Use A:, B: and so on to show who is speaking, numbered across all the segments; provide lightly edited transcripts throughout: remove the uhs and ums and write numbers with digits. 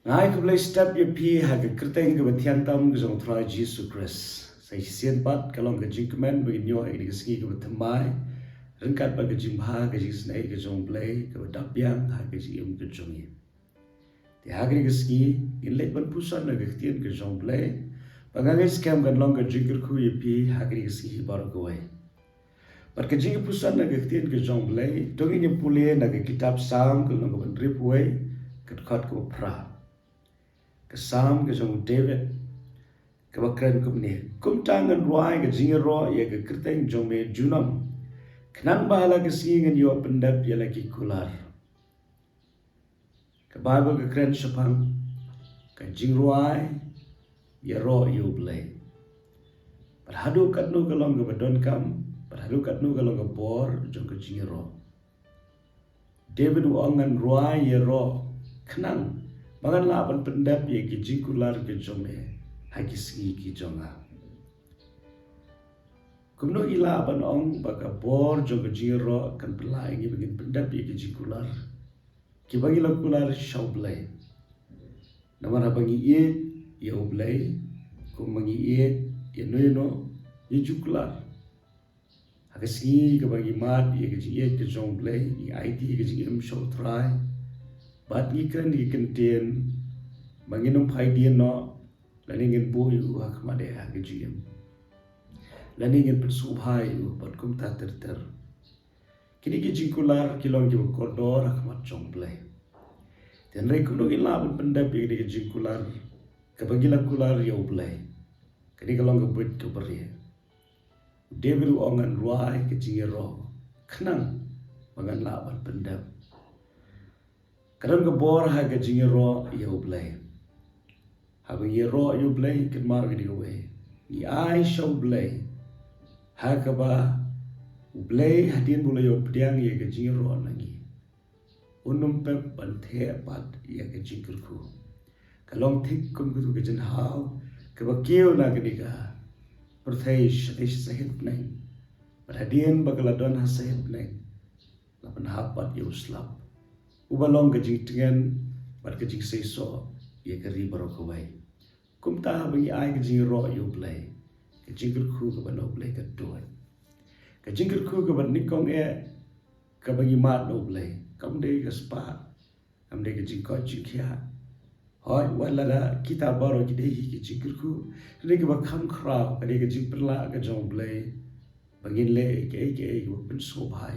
A: Ngai ko play step ye pi ha ke kerteng ke betian tam ke jong try Jesus Christ. Sai sien pat kalong ke jing kemen begin yo ke ski ke betemai. Rengkat ba ke jing ha ke jing snai ke jong play ke dapiang ha ke jing ke jong ye. Ti ha ke ski in lek ban pusan na ke tien ke jong play. Pangangai scam kan long ke jing ku ye pi ha ke ski bar ko wai. Par ke Jingpuson na ke tien ke jong play tongi ni pulie na ke kitab sam ke long ke ban rip wai ke khat ko pra. Kesam ke jong David ke bakran kum ni kum tangan ruai ke jiingiaroh ye ke kerteng jong me junam kenan bahala ke singan yo pyndep ye lagi kular ke Bible ke keren sepang ke jing ruai ye roh yo blay perhadu katnu kalong ke badon kam perhadu katnu kalong ke bor jong ke jiingiaroh David uangan ruai ye roh kenang Makan laban pyndep ye ki jingkular ke jome haki sgi ki jonga. Kumno ila ban ong baka bor jong ke jiingiaroh kan pelai ngi begin pyndep ye ki jingkular. Ki bagi la kular shaw blay. Namar bangi ye ye oblay kum bangi ye no ye jingkular. Haki sgi ke bagi mat ye ke jing ye ke jong blay ye IT ke jing shaw try. Bat ikan di kentien manginum pai dia no laningin boyu hak made hak jiam laningin persubhai bat kum ta ter kini ki jingkular kilong ki kodor hak mat jong play dan rei kuno ila ban pyndep ye ki jingkular ke bagila kular yo play kini kalong ke buat ke beri David ongan ruai ke jiingiaroh kenang mangan laban pyndep Kadang ke bor ha ke jiingiaroh ye oblay. Ha ke jiingiaroh ye oblay ken mar ke diwe. Ni ai show blay. Ha ke ba oblay hadin bula yo pediang ye ke jiingiaroh lagi. Unum pep ban the pat ye ke jingkurku. Kalong thik kum ku ke jen hau ke ba keu na ke diga. Perthai shatish sahit nai. Hadin bakaladon ha sahit nai. Lapan hapat ye uslap. Ubalong ke jing tengen bat ke jing seiso ye ke ribaro ke wai kum ta bagi ai ke jiingiaroh yo play ke jingkurku ke ban play ke tuan ke jingkurku ke ban nikong ke bagi mat no play kam de ke spa kam de ke jingko jingkhia hoi wala da kita baro ki de ke jingkurku de ke ba kham khrau ke de ke jing pynlah ke jong play bangin le ke ben so bhai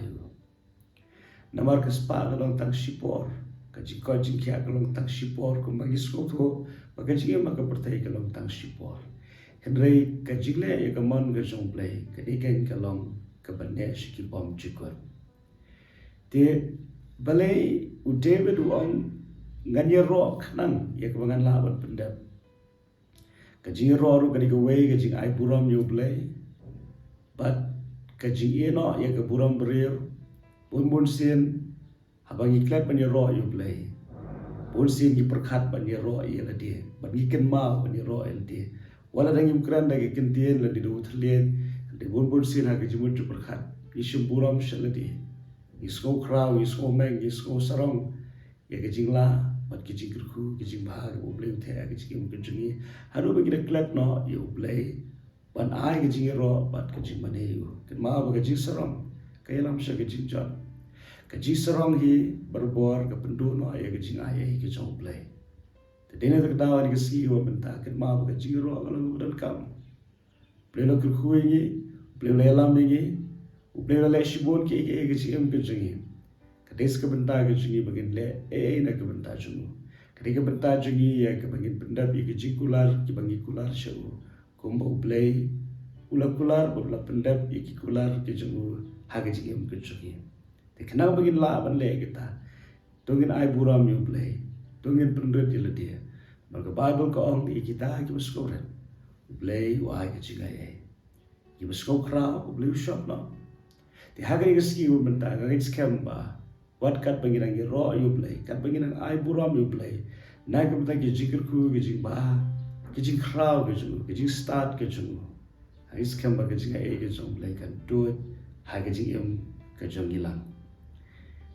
A: Namar ke spa kalong tang sipor, kaji kau jingkia kalong tang sipor, kumbagi skoto, maka jingnya maka pertai kalong tang sipor. Henry kaji le ya kaman ke jong play, kadikan kalong kabane shiki bom jikor. Te balai u David uang nganya roh kanang ya kabangan laban pyndep. Kaji roh ru kadi kawai kaji ai buram yo play, but kaji eno ya kaburam beriu. Bun sin habang iklat pan roh you play bun sin ki perkhat pan roh ye la dia ban ikan mau pan roh el dia wala dang ukran da ke kentien la di do thlien de bun sin ha ke jimut tu perkhat isum buram shal dia isko kraw isko meng isko sarong ye ke jingla bat ki jingkurku ki jingbha ke play the ke jing ke jungi haru bagi klat no you play ban ai ke jiingiaroh bat ke jingmane you ken ma ba ke jing sarong Kailam sa ke jingjan. Ke jisarong hi berbor ke pendu no ya ke jing ayah ke jong play. Tadina tak dawa ni ke si wa benta ke ma ke jiingiaroh kalau budan kam. Play lo kurkui ni, play lo elam ni, play lo le shibon ke jing ke jingi. Ke des ke benta ke jingi bagin le na ke benta jungu. Ke ke benta jingi ya ke bagin pyndep ke jingkular ke bangi kular shau. Kumba play ula kular babla pyndep ke kular ke jungu. Hage jingem ke chuki te kenang bagin la ban le kita tongin ai buram you play tongin pendret ye dia maka Bible ko ong di kita ki beskoren play wa ke jingai ki besko kra play shop no te hage ke ski u benta ga scam ba wat kat bagin ang ro you play kat bagin ang ai buram you play na ke benta ki jingkurku ke jing ba ke jing kra ke jing start ke jing ai scam ba ke jingai ke jong play kan do it Hage jingem ke jong ilang.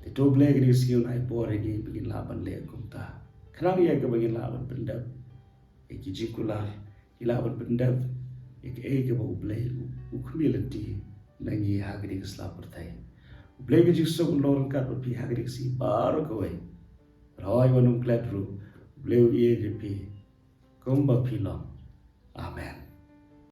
A: Te to blek ni skill ai por ni begin laban le kum ta. Kenang ia ke bagi lawan pendap, iki jikular, ilawan pendap, iki ke bau blay, ukumilati, nangi hagri keselap bertai. Blay ke jisok lorong kat berpi hagri si baru kawai. Rawai wanung kladru, blay ia ke pi, kumba pilom. Amen.